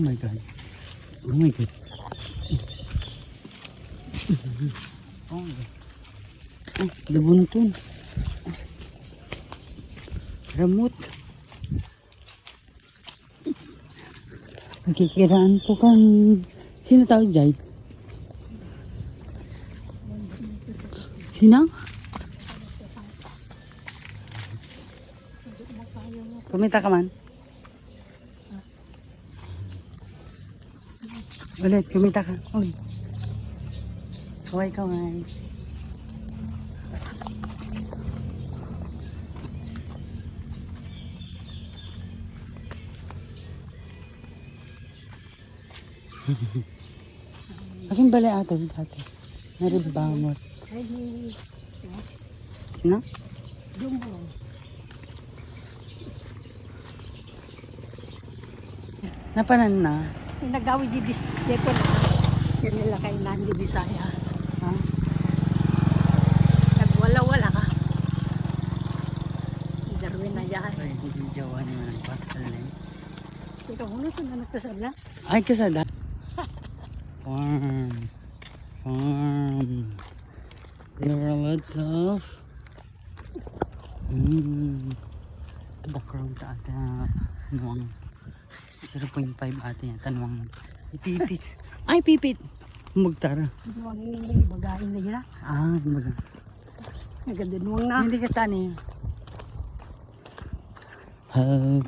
Oh my God. Oh my God. Oh my God. Ah, labuntun. Ramot. Nakikiraan po kami. Sino tao dyan? Sino? Kumita ka man? Ulit, kumita ka. Uy. Kaway. Aking balay ato dati. Naribamot. Sino? Jumbo. Napanan na. Nagawi di bis. Dito. Yan nila kainan di Bisaya. Ha? Nagwala-wala ka. Darwin na yan. Ay, hindi jawa naman ang bakal na yun. Ikaw muna sa nanagkasala. Ay, kasada. Farm. There are lots of background ta ata nuwang 0.5 ata yan tanwang ipipit. Ay, pipit. Magtara. Hindi bagain na yun. Ah, baga. Nagadinuang na. Hindi ka tani. Hug.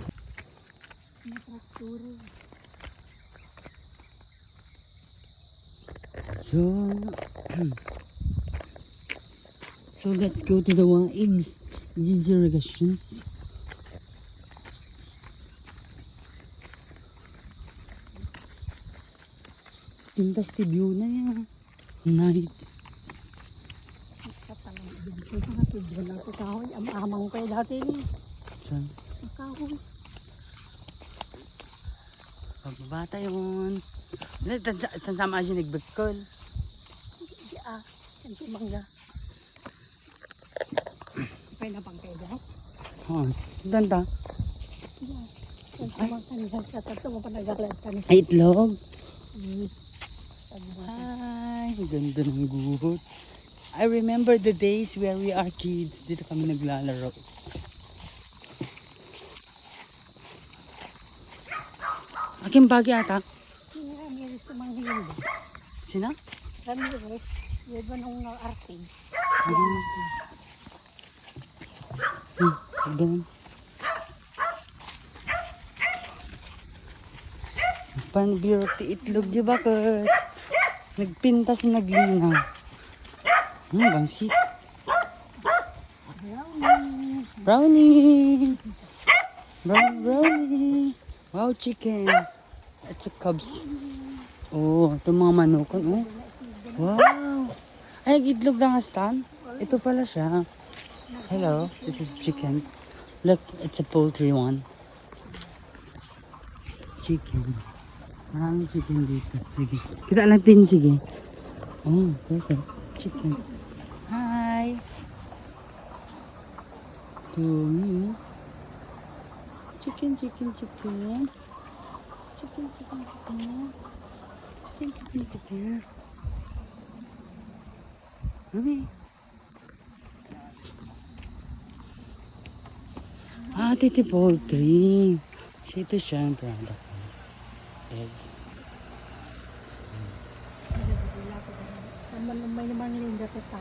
So let's go to the eggs. Irrigations. Pintas ti view na yan. Night. Amang pa dati ni. Saan? Kahoy. Pagbabata yun. Tansama siya nagbekol. Yan si Mangga. Pwede na pang pwede. Oo. Danta. Yan si Mangga. Sa tato mo pa nagkaklas ka ni. Ay, itlog. Ay, ganda ng guhot. I remember the days where we are kids. Dito kami naglalaro. Aking bagi ata. Yan si Mangga. Sina? Ramirez. Yan ba nung arte? Ganun. Panbiro ti itlog di ba kat? Nagpintas naglinaw. Bangsit. Brownie. Brownie. Wow, chicken. It's a cubs. Oh, ito mga manokon. Oh. Wow. Ay, itlog lang astan. Ito pala siya. Hello, this is chickens. Look, it's a poultry one. Chicken. Maraming chicken dito. Sige. Kita natin, sige. Oh, perfect. Chicken. Hi. To me. Chicken. Chicken. Mami. Ah, titi poultry. Ito siya ang product. Egg. May naman linda kita.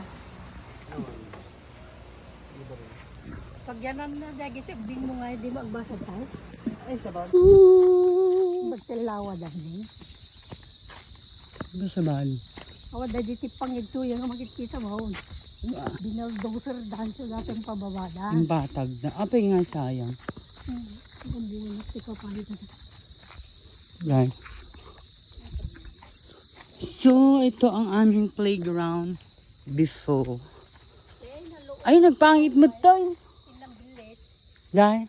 Pag yan na dagiti, bing mo nga, di mo agbasa tayo. Ay, sabag. Magsilawa dahil. Ano sabag? Awa dagiti pangigto, yan ang makikita mo. Binaldoser dahil sa dating pababada. Yung batag na. Apay nga sayang. Hindi mo ikaw palit na. Right. So, ito ang aming playground before. Ay, nagpangit mo to. Right?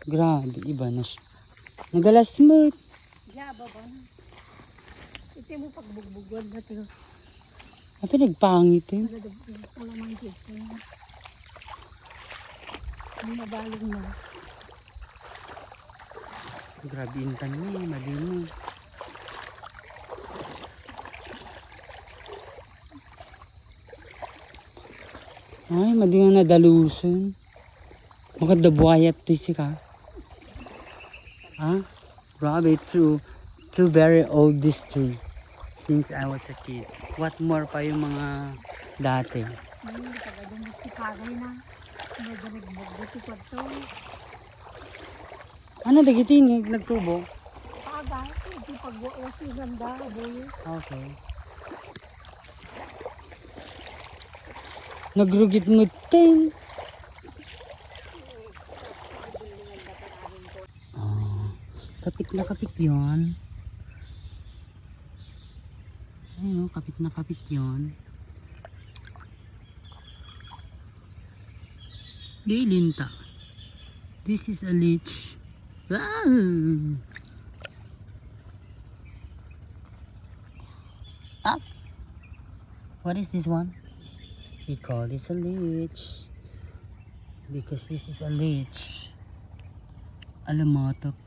Grabe, iba na siya. Nagalasmut. Yeah, baba na. Ito mo pagbugbugan na ito. Apa nagpangit eh. Wala mang kito. Ang mabalong na. Grabe intan mo eh, mali mo. Ay, mali nga nadalusan. Makadabuayat to si ka. Ah, grabe, two very old this tree. Since I was a kid. What more pa yung mga dati? Tagadong si Kagay na. May danagbog dito ko to. Ano, dagitin, nagtubo? Kagay, hindi pagwawas yung ganda, boy. Okay. Nagrugit mo, ting! Oh, kapit na kapit yun. Ayun, kapit na kapit yun. Lilinta. This is a leech. Ah! Ah! What is this one? We call this a leech. Because this is a leech. Alamatok.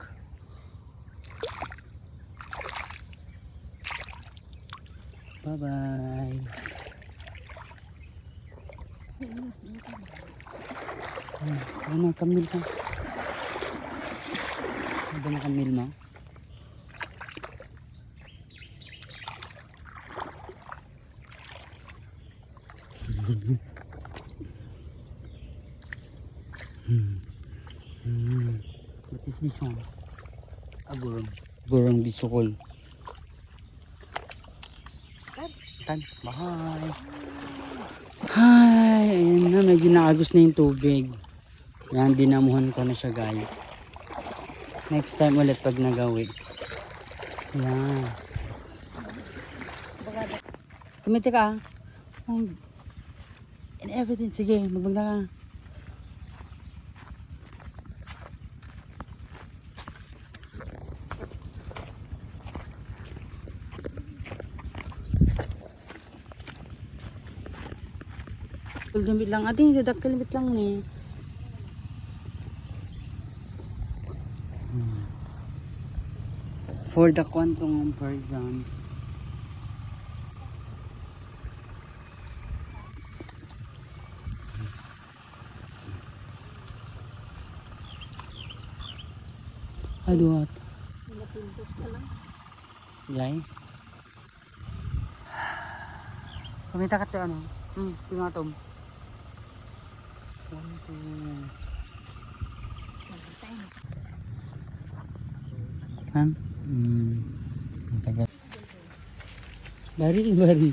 Bye-bye. Ano, kamil ka. Ano na kamil mo? What is this one? A burong. Burong bisukol. Tan, bye. Hi, ayun na, medyo naagos na yung tubig. Yan, dinamuhan ko na siya guys. Next time ulit pag nagawi. Yan. Kumiti ka. And everything, sige, magbagda ka. Limit lang ating dadak limit lang ni. For the quantum person. Aduh. Napintos ka lang. Lay. Kumita ka to ano? Tingatom. Han? Ang tagal. Bari. Bari.